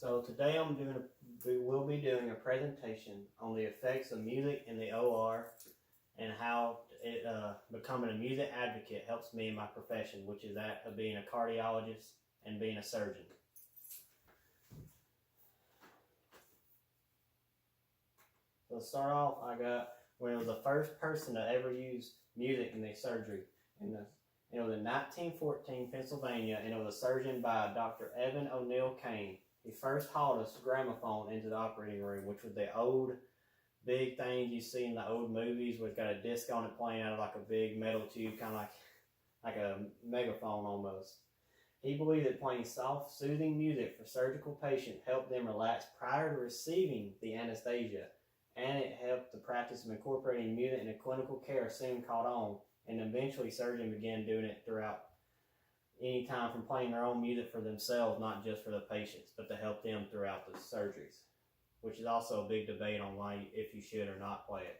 So today we will be doing a presentation on the effects of music in the OR and how becoming a music advocate helps me in my profession, which is that of being a cardiologist and being a surgeon. So to start off, when I was the first person to ever use music in the surgery. It was in 1914, Pennsylvania, and it was a surgeon by Dr. Evan O'Neill Kane. He first hauled a gramophone into the operating room, which was the old big things you see in the old movies, where it's got a disc on it playing out of like a big metal tube, kind of like a megaphone almost. He believed that playing soft, soothing music for surgical patients helped them relax prior to receiving the anesthesia, and it helped the practice of incorporating music into clinical care soon caught on, and eventually surgeons began doing it throughout any time, from playing their own music for themselves, not just for the patients, but to help them throughout the surgeries, which is also a big debate on why, if you should or not play it.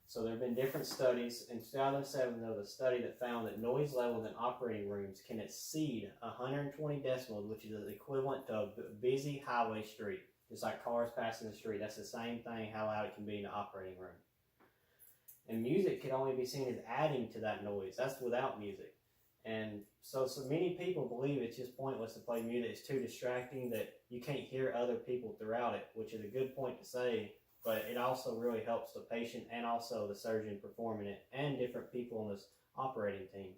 So there have been different studies. In 2007, there was a study that found that noise levels in operating rooms can exceed 120 decibels, which is the equivalent to a busy highway street. Just like cars passing the street, that's the same thing, how loud it can be in the operating room. And music can only be seen as adding to that noise. That's without music. And so many people believe it's just pointless to play music. It's too distracting, that you can't hear other people throughout it, which is a good point to say, but it also really helps the patient and also the surgeon performing it and different people on this operating team.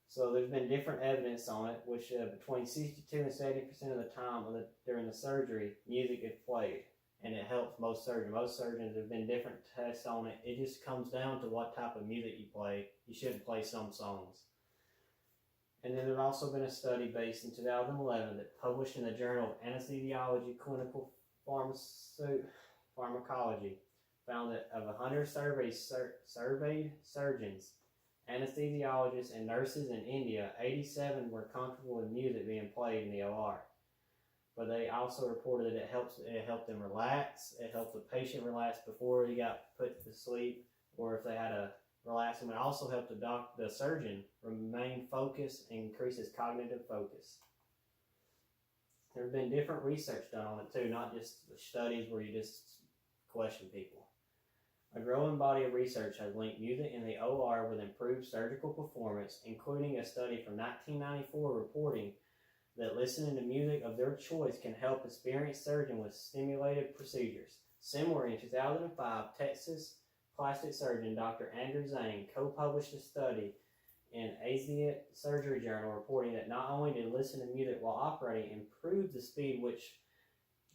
So there's been different evidence on it, which between 62 and 70% of the time during the surgery, music is played, and it helps most surgeons. Most surgeons, there have been different tests on it. It just comes down to what type of music you play. You shouldn't play some songs. And then there's also been a study based in 2011 that published in the Journal of Anesthesiology Clinical Pharmacology found that of 100 surveyed surgeons, anesthesiologists, and nurses in India, 87 were comfortable with music being played in the OR. But they also reported that it helped them relax. It helped the patient relax before he got put to sleep, or if they had to relax him. It also helped the surgeon remain focused and increase his cognitive focus. There have been different research done on it too, not just studies where you just question people. A growing body of research has linked music in the OR with improved surgical performance, including a study from 1994 reporting that listening to music of their choice can help experienced surgeons with stimulated procedures. Similarly, in 2005, Texas plastic surgeon Dr. Andrew Zhang co-published a study in Asia Surgery Journal reporting that not only did listening to music while operating improve the speed which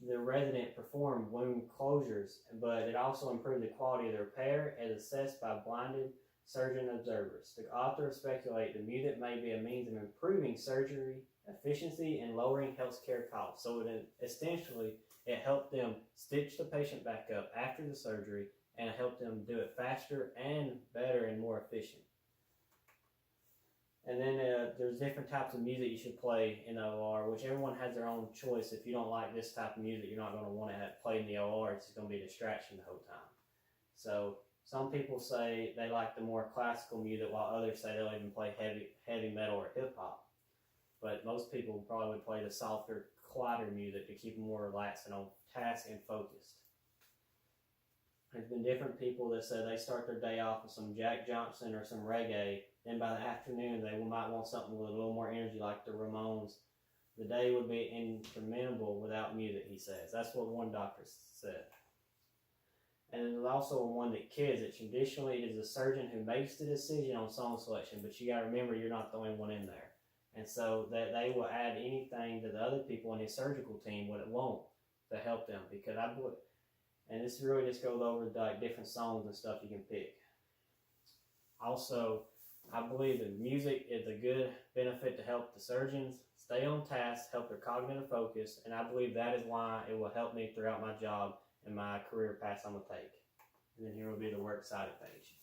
the resident performed wound closures, but it also improved the quality of the repair as assessed by blinded surgeon observers. The author speculated the music may be a means of improving surgery efficiency and lowering healthcare costs. So essentially, it helped them stitch the patient back up after the surgery, and it helped them do it faster and better and more efficient. And then there's different types of music you should play in the OR, which everyone has their own choice. If you don't like this type of music, you're not going to want to have it played in the OR. It's just going to be a distraction the whole time. So some people say they like the more classical music, while others say they'll even play heavy metal or hip hop. But most people probably would play the softer, quieter music to keep them more relaxed and on task and focused. There's been different people that say they start their day off with some Jack Johnson or some reggae. Then by the afternoon, they might want something with a little more energy, like the Ramones. The day would be interminable without music, he says. That's what one doctor said. And there's also one that kids, that traditionally it is the surgeon who makes the decision on song selection, but you got to remember you're not the only one in there. And so that they will add anything that the other people in his surgical team would want to help them. Because and this really just goes over like different songs and stuff you can pick. Also, I believe that music is a good benefit to help the surgeons stay on task, help their cognitive focus, and I believe that is why it will help me throughout my job and my career path I'm going to take. And then here will be the works cited page.